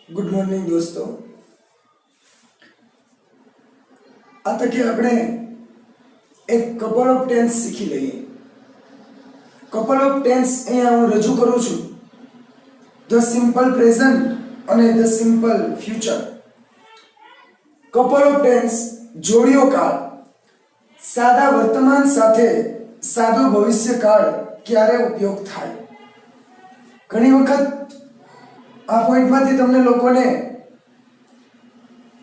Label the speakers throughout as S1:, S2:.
S1: Good morning दोस्तों। आ तके આપણે એક કપલ ઓફ ટેન્સ શીખી લઈએ। કપલ ઓફ ટેન્સ અહીંયા હું રજૂ કરું છું, ધ સિમ્પલ પ્રેઝન્ટ અને the simple future. Couple of tense જોડિયો કાળ, સાદા વર્તમાન સાથે સાદો ભવિષ્યકાળ ક્યારે ઉપયોગ થાય। ઘણી વખત આ પોઈન્ટમાંથી તમને લોકોને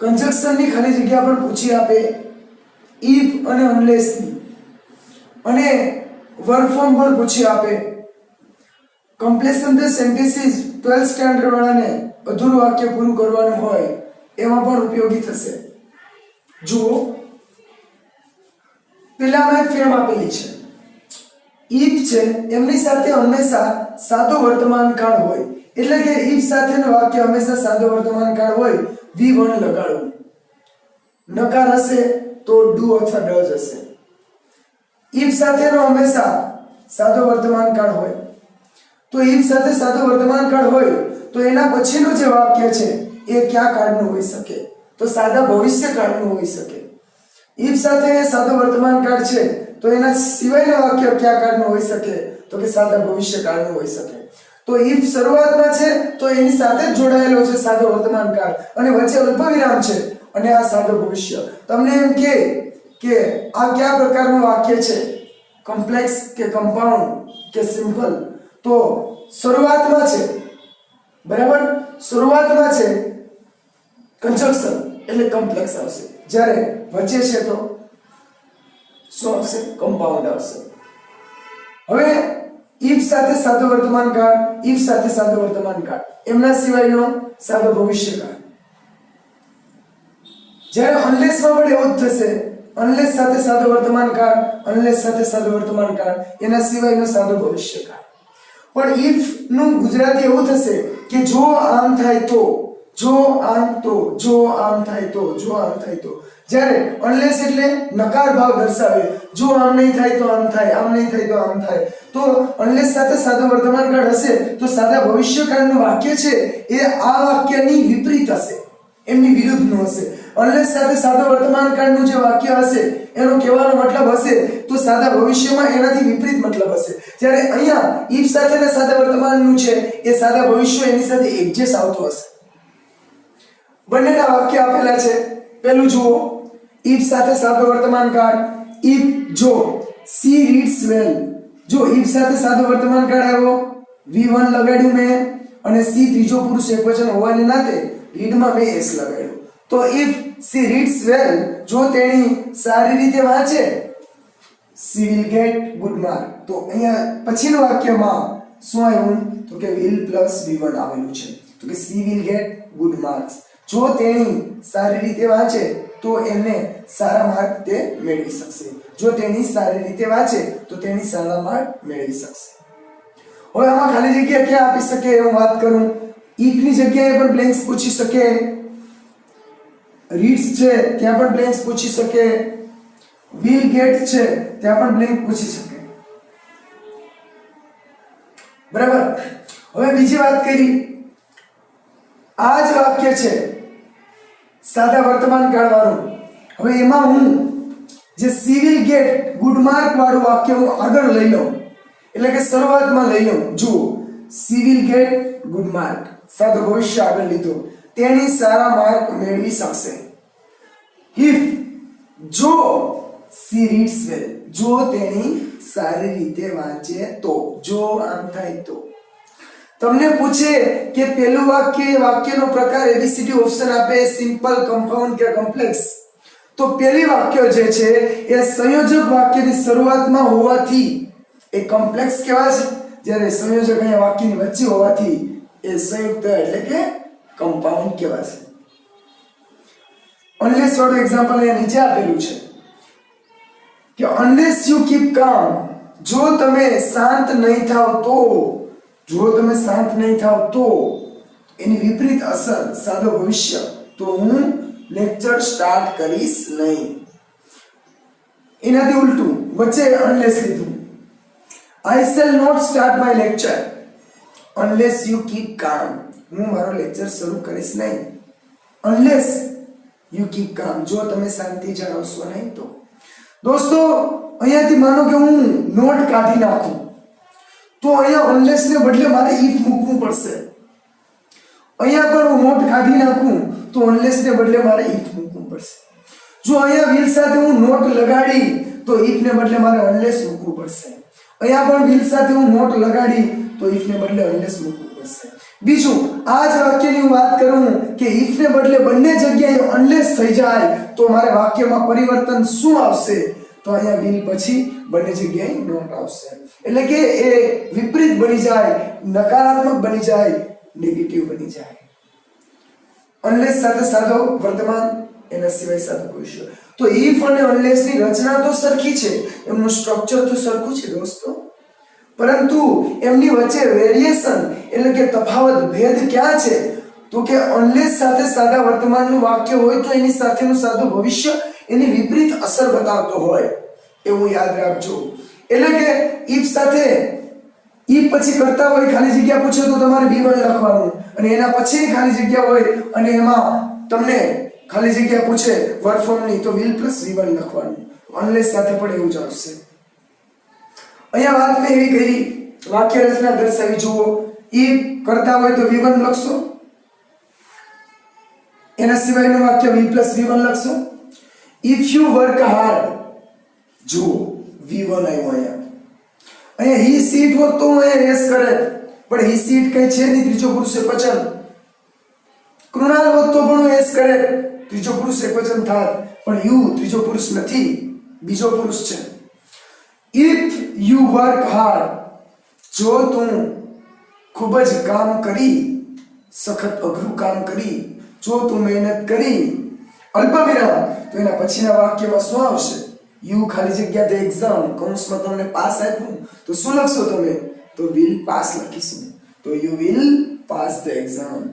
S1: કંજક્શનની ખાલી જગ્યા પણ પૂછી આપે, ઇફ અને અનલેસની, અને વર્બ ફોર્મ પણ પૂછી આપે। Completion the sentences 12th standard વાળાને અધૂરું વાક્ય પૂરું કરવાનું હોય એમાં પણ ઉપયોગી થશે। જુઓ, પેલામાં ફ્રેમ આપેલી છે, ઇફ છે એમની સાથે હંમેશા સાદો વર્તમાન કાળ હોય, એટલે કે ઇફ સાથેનું વાક્ય હંમેશા સાદો વર્તમાન કાળ હોય। V1 લગાડવું, નકાર હશે તો ડુ અથવા ડઝ હશે। ઇફ સાથેનો હંમેશા સાદો વર્તમાન કાળ હોય, તો ઇફ સાથે સાદો વર્તમાન કાળ હોય તો એના પછીનું જે વાક્ય છે એ કયા કાળનું હોઈ શકે? તો સાદા ભવિષ્ય કાળનું હોઈ શકે। ઇફ સાથે સાદો વર્તમાન કાળ છે તો એના સિવાયનું વાક્ય કયા કાળનું હોઈ શકે? તો કે સાદા ભવિષ્ય કાળનું હોઈ શકે। તો ઇફ શરૂઆતમાં છે તો એની સાથે જ જોડાયેલો છે સાદો વર્તમાન કાળ, અને વચ્ચે અલ્પવિરામ છે અને આ સાદો ભવિષ્ય। તમને એમ કે આ કયા પ્રકારનું વાક્ય છે, કોમ્પ્લેક્સ કે કમ્પાઉન્ડ કે સિમ્પલ? તો શરૂઆતમાં છે, બરાબર, શરૂઆતમાં છે કંજક્શન એટલે કોમ્પ્લેક્સ આવશે, જ્યારે વચ્ચે છે તો શું આવશે? કમ્પાઉન્ડ આવશે। હવે ઇફ સાથે સાદો વર્તમાન કાળ, ઇફ સાથે સાદો વર્તમાન કાળ, એમના સિવાયનો સાદો ભવિષ્યકાળ। જ્યારે અનલેસમાં પણ એવું જ થશે, અનલેસ સાથે સાદો વર્તમાન કાળ, અનલેસ સાથે સાદો વર્તમાન કાળ, એના સિવાયનો સાદો ભવિષ્યકાળ। પણ ઇફ નું ગુજરાતી એવું થશે કે જો આમ થાય તો, જો આમ તો, જો આમ થાય તો, જો આમ થાય તો। જ્યારે અનલેસ એટલે નકાર ભાવ દર્શાવે, જો આમ નહીં થાય તો આમ થાય, આમ નહીં થાય તો આમ થાય। તો અનલેસ સાથે સાદો વર્તમાન કાળ હશે તો સાદા ભવિષ્યકાળનું વાક્ય છે એ આ વાક્યની વિપરીત હશે, એમની વિરુદ્ધનું હશે। અનલેસ સાથે સાદો વર્તમાન કાળનું જે વાક્ય હશે એનો કહેવાનો મતલબ હશે તો સાદા ભવિષ્યમાં એનાથી વિપરીત મતલબ હશે। જ્યારે અહીંયા ઇફ સાથેના સાદા વર્તમાનનું છે એ સાદા ભવિષ્ય એની સાથે એડજસ્ટ આવતો હશે। બંનેના વાક્ય આપેલા છે। પહેલું જુઓ, ઇફ સાથે સાદો વર્તમાન કાળ, ઇફ જો સી રીડ્સ વેલ, જો ઇફ સાથે સાદો વર્તમાન કાળ આવ્યો, V1 લગાડ્યું મેં, અને સી ત્રીજો પુરુષ એકવચન હોવાને નાતે રીડમાં મેં એસ લગાડ્યું। તો ઇફ સી રીડ્સ વેલ, જો તેણી સારી રીતે વાંચે, she will get good mark. તો અહીંયા પછીનું વાક્યમાં શું આવ્યું? તો કે વિલ પ્લસ V1 આવેલું છે, તો કે she will get good marks. જો તેણી સારી રીતે વાંચે તો એને સારા માર્ક તે મેળવી શકશે, જો તેણી સારી રીતે વાંચે તો તેણી સારા માર્ક મેળવી શકશે। હવે આમાં ખાલી જગ્યા ક્યાં આપી શકે હું વાત કરું, ઇફ ની જગ્યાએ પણ બ્લેન્ક્સ પૂછી શકે, રીડ્સ છે ત્યાં પણ બ્લેન્ક્સ પૂછી શકે, વિલ ગેટ છે ત્યાં પણ બ્લેન્ક પૂછી શકે, બરાબર। હવે બીજી વાત કરી, આ જ વાક્ય છે સાદા વર્તમાન કાળ વાળું, હવે એમાં હું જે she will get good mark વાળું વાક્ય હું આગળ લઈ લઉં, એટલે કે શરૂઆતમાં લઈ લઉં। જુઓ, she will get good mark, સાદો ભવિષ્ય આગળ લીધો, તેણી સારા માર્ક મેળવી શકશે। ઇફ જો સી રીડ્સ વેલ, જો તેણી સારી રીતે વાંચે તો, જો આમ થાય તો। તમને પૂછે કે પહેલું વાક્ય વાક્યનો પ્રકાર એબીસીડી ઓપ્શન આપે, સિમ્પલ, કમ્પાઉન્ડ કે કોમ્પ્લેક્સ, તો પહેલી વાક્ય જે છે એ સંયોજક વાક્યની શરૂઆતમાં હોવાથી એ કોમ્પ્લેક્સ કહેવાશે, જ્યારે સંયોજક અહીંયા વાક્યની વચ્ચે હોવાથી એ સંયુક્ત એટલે કે કમ્પાઉન્ડ કહેવાશે। અનલેસ વાળું એક્ઝામ્પલ અહીંયા નીચે આપેલું છે કે અનલેસ યુ કીપ કામ, જો તમે શાંત નહીં થાવ તો, જો તમે શાંત નહીં થાવ તો એની વિપરીત અસર સાદો ભવિષ્ય, તો હું લેક્ચર સ્ટાર્ટ કરીશ નહીં। એનાથી ઉલટું વચ્ચે અનલેસ લીધું, I shall not start my lecture, unless you keep કામ, હું મારો લેક્ચર શરૂ કરીશ નહીં અનલેસ યુ કીપ કામ, જો તમે શાંતિ જાળવશો નહીં તો. દોસ્તો અહીંયાથી માનો કે હું નોટ કાઢી નાખું તો અહીંયા અનલેસ ને બદલે મારે ઇફ મૂકવું પડશે. અહીંયા પણ હું નોટ કાઢી નાખું તો અનલેસ ને બદલે મારે ઇફ મૂકવું પડશે. જો અહીંયા વિલ સાથે હું નોટ લગાડી તો ઇફ ને બદલે મારે અનલેસ મૂકવું પડશે. અહીંયા પણ વિલ સાથે હું નોટ લગાડી તો ઇફ ને બદલે અનલેસ મૂકવું પડશે. બીજું આ જ વાક્યની હું વાત કરું કે ઇફ ને બદલે બંને જગ્યાએ અનલેસ થઈ જાય તો મારે વાક્યમાં પરિવર્તન શું આવશે? તો અહીંયા વિલ પછી બંને જગ્યાએ નોટ આવશે. એટલે કે એ વિપરીત બની જાય, નકારાત્મક બની જાય, નેગેટિવ બની જાય. અનલેસ સાથે સાદો વર્તમાન, એના સિવાય સાદો ભવિષ્ય. તો ઇફ અને અનલેસ ની રચના તો સરખી છે, એમનું સ્ટ્રક્ચર તો સરખું છે દોસ્તો, પરંતુ એમની વચ્ચે વેરિએશન એટલે કે તફાવત, ભેદ ક્યાં છે? તો કે અનલેસ સાથે સાદા વર્તમાનનું વાક્ય હોય તો એની સાથેનું સાદું ભવિષ્ય એની વિપરીત અસર બતાવતો હોય, એવું યાદ રાખજો. એટલે કે ઇફ સાથે ઇફ પછી કરતા હોય ખાલી જગ્યા પૂછે તો તમારે V1 લખવાનું, અને એના પછી ખાલી જગ્યા હોય અને એમાં તમને ખાલી જગ્યા પૂછે વર્બ ફોર્મની તો will plus V1 લખવાનું. અનલેસ સાથે પણ એવું જ આવશે. અહીંયા વાત મેં એવી કરી, વાક્ય રચના દર્શાવી જુઓ. ઇફ કરતા હોય તો V1 લખશો, એના સિવાયનું વાક્ય will plus V1 લખશો. ઇફ યુ વર્ક હાર્ડ, જુઓ V1 આવ્યો અહીંયા. અહીંયા હી સીટ હોત તો હું અહીંયા એસ કરે, પણ હી સીટ કઈ છે નહીં, ત્રીજો પુરુષ એકવચન. કૃણાલ હોત તો પણ હું એસ કરે, ત્રીજો પુરુષ એકવચન થાત, પણ યુ ત્રીજો પુરુષ નથી, બીજો પુરુષ છે. ઇફ યુ વર્ક હાર્ડ, જો તું ખૂબ જ કામ કરી, સખત અઘરું કામ કરી, જો તું મહેનત કરી, અલ્પવિરામ, તો એના પછીના વાક્યમાં શું આવશે? યુ ખાલી જગ્યા ધ એક્ઝામ, કૌંસમાં તમને પાસ આપ્યું તો શું લખશો તમે? તો વિલ પાસ લખીશું. તો you will pass the exam.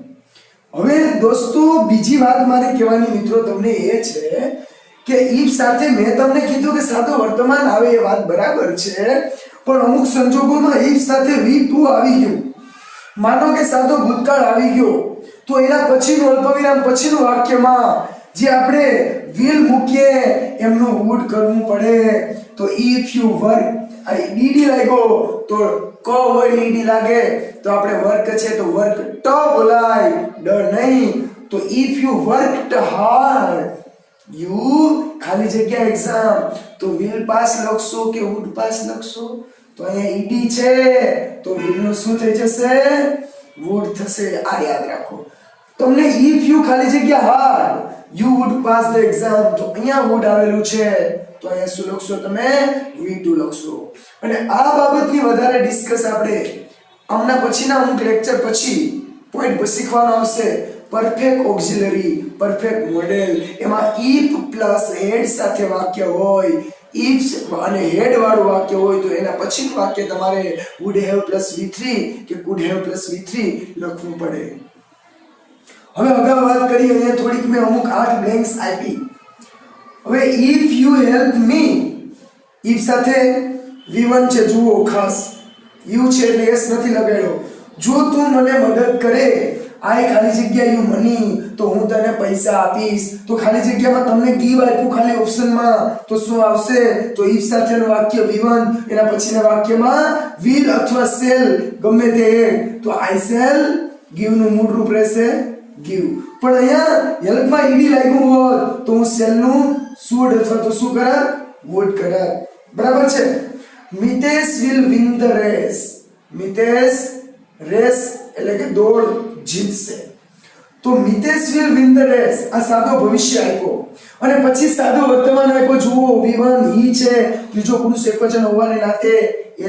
S1: હવે દોસ્તો બીજી વાત મારે કહેવાની મિત્રો તમને એ છે કે ઇફ સાથે મેં તમને કીધું કે સાદો વર્તમાન આવે, એ વાત બરાબર છે, પણ અમુક સંજોગોમાં ઇફ સાથે V2 આવી ગયું. માનો કે સાદો ભૂતકાળ આવી ગયો તો એના પછીનું અલ્પવિરામ પછીનું વાક્યમાં જે આપણે will મૂકીએ એમનું would કરવું પડે. તો if you work, dd લાગ્યો તો ક હોય ને ed લાગે તો આપણે વર્ક છે તો વર્ક ટ બોલાય, ડ નહીં. તો if you worked hard, you ખાલી જગ્યા એક્ઝામ, તો will પાસ લખશો કે would પાસ લખશો? તો અહીંયા ed છે તો will નું શું થઈ જશે? would થશે. આ યાદ રાખો. તમને if you ખાલી જગ્યા hard, you would pass the exam, તો અહીંયા would આવેલું છે તો અહીંયા શું લખશો તમે? V2 લખશો. અને આ બાબતની વધારે ડિસ્કસ આપણે આમના પછીના અમુક લેક્ચર પછી પોઈન્ટ શીખવાનો આવશે. પરફેક્ટ ઓક્સિલરી, પરફેક્ટ મોડેલ, એમાં if પ્લસ હેડ સાથે વાક્ય હોય, if અને હેડ વાળું વાક્ય હોય તો એના પછીનું વાક્ય તમારે would have plus V3 કે could have plus V3 લખવું પડે. હવે અગાઉ વાત કરી, અહીંયા થોડીક મેં અમુક 8 બ્લેન્ક્સ આપી. હવે if you help me, if સાથે V1 છે, જુઓ ખાસ you છે એટલે s નથી લગાડ્યો. જો તું મને મદદ કરે, આઈ ખાલી જગ્યા યુ મની, તો હું તને પૈસા આપીશ. તો ખાલી જગ્યામાં તમને give આપ્યું ખાલી ઓપ્શનમાં તો શું આવશે? તો if સાથેનું વાક્ય V1, એના પછીના વાક્યમાં will અથવા shall ગમે તે, તો I shall give નું મૂળ રૂપ રહેશે give. પણ અહીંયા હેલ્પમાં ed લાગ્યું હોત તો હું shall નું should અથવા તો શું કરાત? would કરાત. બરાબર છે. Mitesh will win the race, Mitesh race એટલે કે દોડ જીતશે. તો Mitesh will win the race, આ સાદો ભવિષ્ય આપ્યો અને પછી સાદો વર્તમાન આપ્યો. જુઓ V1 he છે, ત્રીજો પુરુષ એકવચન હોવાને નાતે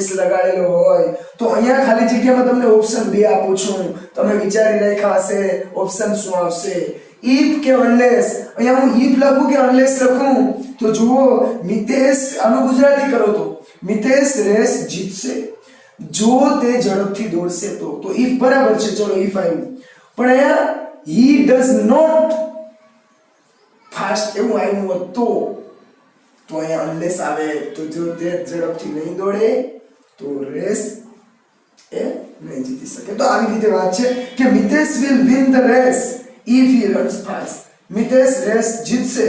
S1: s લગાડેલો હોય. તો અહીંયા ખાલી જગ્યામાં તમને ઓપ્શન 2 આપું છું, તમે વિચારી રાખ્યા હશે ઓપ્શન શું આવશે? if કે unless. અહીંયા હું if લખું કે unless લખું? તો જુઓ મિતેશ, આનું ગુજરાતી કરો તો મિતેશ રેસ જીતશે જો તે ઝડપથી દોડશે તો. તો if બરાબર છે, ચલો if આવ્યું. પણ અહીંયા he does not fast એવું આવ્યું હોત તો અહીંયા unless આવે. તો જો તે ઝડપથી નહીં દોડે તો રેસ એ નહીં જીતી શકે. તો આવી રીતે વાત છે કે Mitesh will win the race if he runs fast. Mitesh race જીતશે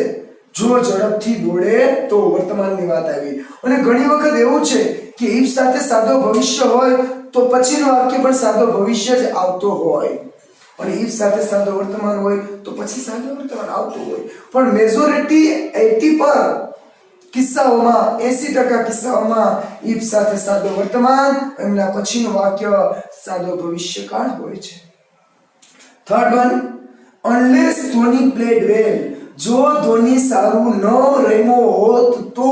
S1: જો ઝડપથી દોડે તો. વર્તમાનની વાત આવી. અને ઘણી વખત એવું છે કે ઇફ સાથે સાદો ભવિષ્ય હોય તો પછીનું વાક્ય પણ સાદો ભવિષ્ય જ આવતો હોય, અને ઇફ સાથે સાદો વર્તમાન હોય તો પછી સાદો વર્તમાન આવતું હોય. પણ મેજોરિટી 80% કિસ્સાઓમાં 80% કિસ્સાઓમાં ઇફ સાથે સાદો વર્તમાન, એમના પછીનું વાક્ય સાદો ભવિષ્યકાળ હોય છે. Third one, unless Dhoni played વેલ. જો ધોની સારું ન રમ્યો હોત તો.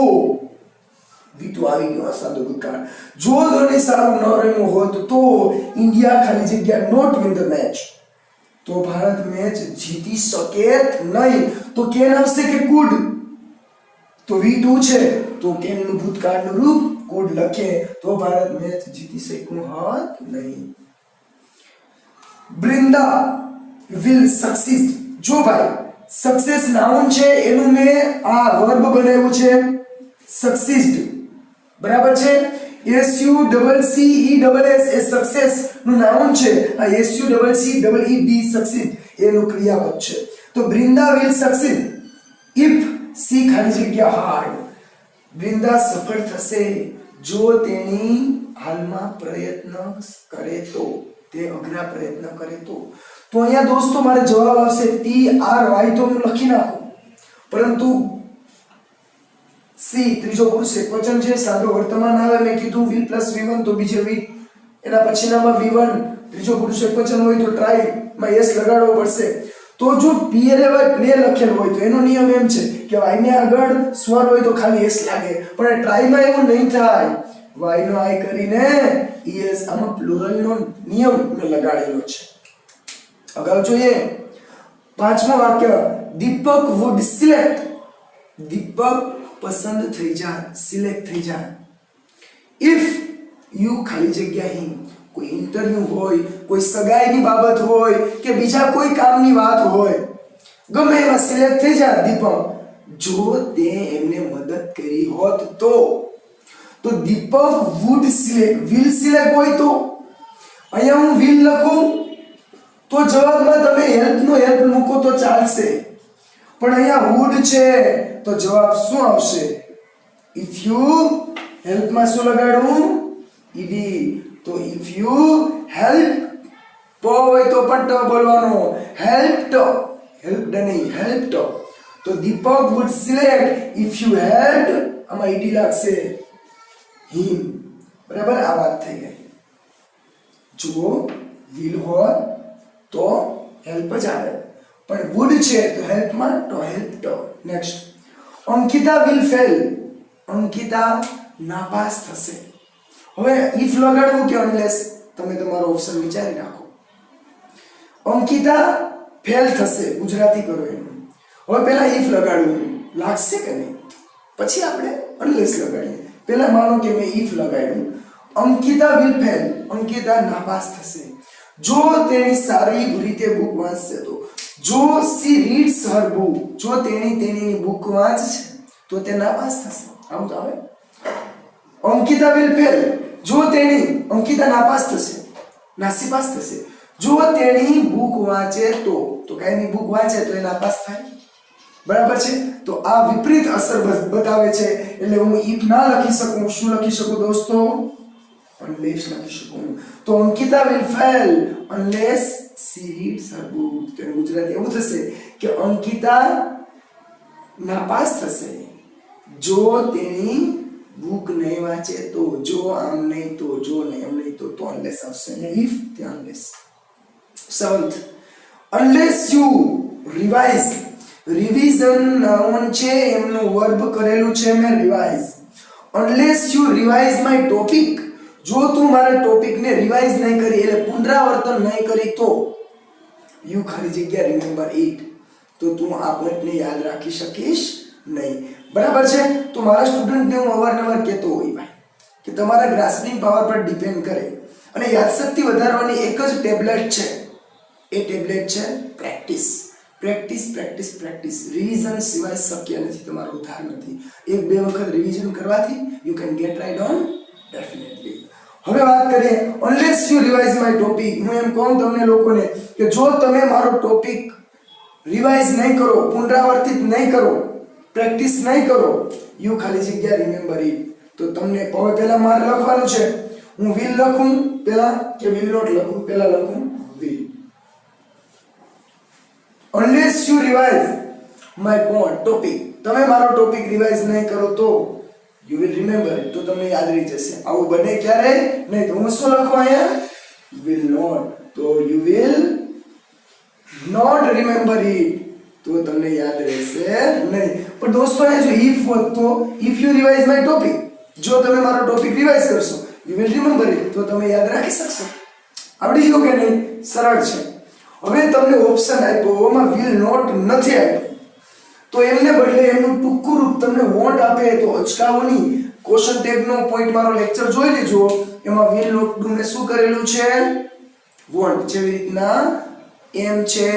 S1: બીટું આવી ગયો સાદો ભૂતકાળ. જો ધોની સારું ન રમ્યો હોત તો ઇન્ડિયા ખાલી જગ્યા નોટ વિન ધ મેચ. તો ભારત મેચ જીતી શકે નહીં. તો કેન આવશે કે કુડ. તો V2 છે તો કેનનું ભૂતકાળનું રૂપ કુડ લખે તો ભારત મેચ જીતી શક્યું હોત નહીં. Brinda will succeed. જો ભાઈ સક્સેસ નાઉન છે એનું મેં આ વર્બ બનાવ્યું છે સક્સીડ. બરાબર છે. SUCCESS એ સક્સેસ નું નાઉન છે. આ SUCCEED સક્સીડ એનું ક્રિયાપદ છે. તો Brinda will succeed if she ખાલી જગ્યા હાર્ડ. બ્રિંદા સફળ થશે જો તેણી હાલમાં પ્રયત્ન કરે તો. તે અઘરા પ્રયત્ન કરે તો. તો અહીંયા દોસ્તો મારે જવાબ આવશે TRY. તો હું લખી નાખું, પરંતુ સી ત્રીજો પુરુષ એકવચન છે, સાદો વર્તમાન આવે. મેં કીધું will + V1 તો બીજે V, એના પછીનામાં V1 ત્રીજો પુરુષ એકવચન હોય તો ટ્રાય માં s લગાડવો પડશે. તો જો પ્લે લખેલ હોય તો એનો નિયમ એમ છે કે y ને આગળ સ્વર હોય તો ખાલી s લાગે, પણ ટ્રાય માં એવું નહીં થાય. y નો i કરીને es આમાં પ્લુરલ નો નિયમ મેં લગાડેલો છે. અગાઉ જોઈએ પાંચમું વાક્ય, દીપક વુડ સિલેક્ટ. દીપક પસંદ થઈ જાય, સિલેક્ટ થઈ જાય. ઇફ યુ ખાલી જગ્યા હિમ. કોઈ ઇન્ટરવ્યુ હોય, કોઈ સગાઈની બાબત હોય કે બીજા કોઈ કામની વાત હોય, ગમે એમાં સિલેક્ટ થઈ જાય દીપક જો તે એમને મદદ કરી હોત તો. તો Deepak would select. Will select હોય તો અહીંયા હું વિલ લખું તો જવાબમાં તમે હેલ્પ મૂકો તો ચાલશે, પણ અહીંયા વુડ છે તો જવાબ શું આવશે? If you. હેલ્પમાં શું લગાડું? ed. તો ઇફ યુ હેલ્પ હોય તો પણ ટ બોલવાનો. હેલ્પ્ડ નહીં, હેલ્પ્ડ. તો Deepak would select if you helped. આમાં ed લાગશે હિમ. બરાબર, આ વાત થઈ ગઈ. જુઓ, વિલ હોય તો હેલ્પ જ આવે, પણ વુડ છે તો હેલ્પમાં તો હેલ્પ્ડ. Next, Ankita will fail. Ankita નાપાસ થશે. હવે ઇફ લગાડવું કે અનલેસ, તમે તમારો ઓપ્શન વિચારી રાખો. અંકિતા ફેલ થશે, ગુજરાતી કરો એનું. હવે પહેલા ઇફ લગાડવું લાગશે કે નહીં, પછી આપણે અનલેસ લગાડીએ. પહેલા માનો કે મેં ઇફ લગાડ્યું. Ankita will fail. અંકિતા નાપાસ થશે જો તેણી સારી રીતે બુક વાંચશે તો. જો સી રીડ્સ હર બુક. જો તેણીની બુક વાંચશે તો તે નાપાસ થશે. આવું તો આવે. Ankita will fail. જો અંકિતા નાપાસ થશે, નાસીપાસ થશે જો તેણી બુક વાંચે તો. તો કાંઈની બુક વાંચે તો એ નાપાસ થાય. બરાબર છે. તો આ વિપરીત અસર બતાવે છે, એટલે હું ઇફ ના લખી શકું. શું લખી શકું દોસ્તો? અનલેસ લખી શકું. તો Ankita will fail unless C reads Har book. તેનું ગુજરાતી એવું થશે કે અંકિતા નાપાસ થશે જો તેણી બુક નહીં વાંચે તો. જો આમ નહીં તો, જો નહીં એમ નહીં તો અનલેસ આવશે. ઇફ ત્યાં unless. Seventh, unless you revise. Revision noun છે, એમનું વર્બ કરેલું છે મેં revise. Unless you revise my topic. જો તું મારા ટોપિકને રિવાઇઝ નહીં કરી, એટલે પુનરાવર્તન નહીં કરી તો. યુ ખાલી જગ્યા રિમેમ્બર ઇટ. તો તું આ પોઈન્ટને યાદ રાખી શકીશ નહીં. બરાબર છે. તો મારા સ્ટુડન્ટને હું અવારનવાર કહેતો હોય ભાઈ કે તમારા ગ્રાસ્પિંગ પાવર પર ડિપેન્ડ કરે, અને યાદશક્તિ વધારવાની એક જ ટેબ્લેટ છે. એ ટેબ્લેટ છે practice. Practice, practice, practice. Revision સિવાય શક્ય નથી, તમારો ઉદ્ધાર નથી. 1-2 વખત રિવિઝન કરવાથી you can get right on definitely. હવે વાત કરીએ unless you revise my topic. હું એમ કહું તમને લોકોને કે જો તમે મારો ટોપિક રિવાઇઝ નહીં કરો, પુનરાવર્તિત નહીં કરો, પ્રેક્ટિસ નહીં કરો, યુ ખાલી જગ્યા રિમેમ્બર ઇટ, તો તમને હવે પહેલા મારે લખવાનું છે. હું વિલ લખું પહેલા કે વિલ નોટ લખું? પહેલા લખું will. Unless you revise my topic, તમે મારો ટોપિક રિવાઇઝ નહીં કરો તો યુ વિલ રિમેમ્બર ઇટ, તો તમને યાદ રહી જશે. આવું બને ક્યારે નહીં. તો હું શું લખું અહીંયા? Will not. તો you will not remember it, તો તમને યાદ રહેશે નહીં. પણ દોસ્તો અહીંયા જો ઇફ હોત તો if you revise my topic, જો તમે મારો ટોપિક રિવાઇઝ કરશો યુ વિલ રિમેમ્બર ઇટ, તો તમે યાદ રાખી શકશો. આવડી ગયું કે નહીં? સરળ છે. હવે તમને ઓપ્શન આપ્યો, એમાં વિલ નોટ નથી આપ્યું, તો એમને બદલે એમનું ટૂંકું રૂપ તમને વોન્ટ આપે તો અચકાવોની. ક્વેશ્ચન ટેગ નો પોઈન્ટ મારો લેક્ચર જોઈ લેજો, એમાં વિલ નોટ ને શું કરેલું છે? વોન્ટ. જેવી રીતના એમ છે,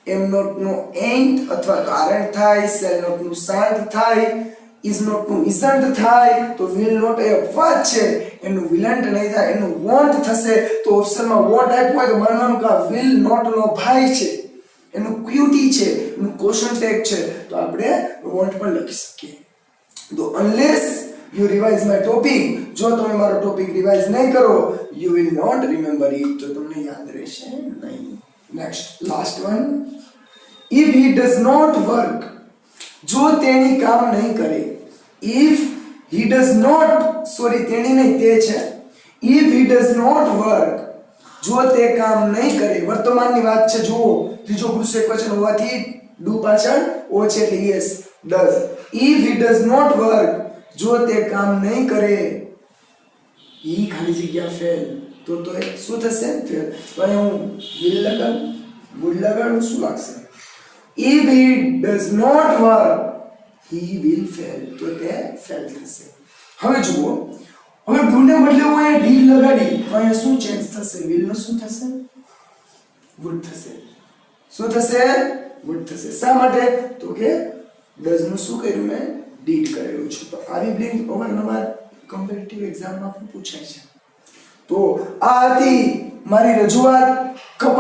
S1: એમ નોટ નો એન્ટ અથવા તો આરન્ટ થાય, સેલ નોટ નું શાંત થાય, ઇઝ નોટ નું ઇઝન્ટ થાય, તો વિલ નોટ એ અપવાદ છે, એનું વિલન્ટ નહીં થાય, એનું વોન્ટ થશે. તો ઓપ્શનમાં વોન્ટ આપ્યું હોય તો માનવાનું કે આ વિલ નોટ નો ભાઈ છે, એનું ક્યુટી છે, એનું ક્વેશ્ચન ટેગ છે, તો આપણે વોન્ટ પણ લખી શકીએ. તો unless you revise my topic, જો તમે મારો ટોપિક રિવાઇઝ નહીં કરો you will not remember it, તો તમને યાદ રહેશે નહીં. Next last one, if he does not work, જો તેણી કામ નહીં કરે. If he does not, sorry તેણી નહીં તે છે. If he does not work, જો તે કામ નહીં કરે, વર્તમાનની વાત છે. જુઓ ત્રીજો પુરુષ એકવચન હોવાથી ડુ પાછળ ઓ છે એટલે yes does. If he does not work, જો તે કામ નહીં કરે, ઈ ખાલી જગ્યા ફેલ, તો એ શું થશે? ફેલ. તો અહીંયા હું વિલ લગાડું, વુડ લગાડું, શું લાગશે? If he does not work he will fail, તો તે ફેલ થશે. હવે જુઓ, હવે ડુ ને બદલે હું અહીંયા ડી લગાડી તો અહીંયા શું ચેન્જ થશે? વિલ નો શું થશે? વુડ થશે. શું થશે? વુડ થશે. શા માટે? તો કે ડઝ નું શું કર્યું મેં? ડીડ કરેલું છે. તો આવી બ્લિંક અવારનવાર કોમ્પિટિટિવ એક્ઝામમાં પણ પૂછાય છે. તો આ હતી મારી રજૂઆત.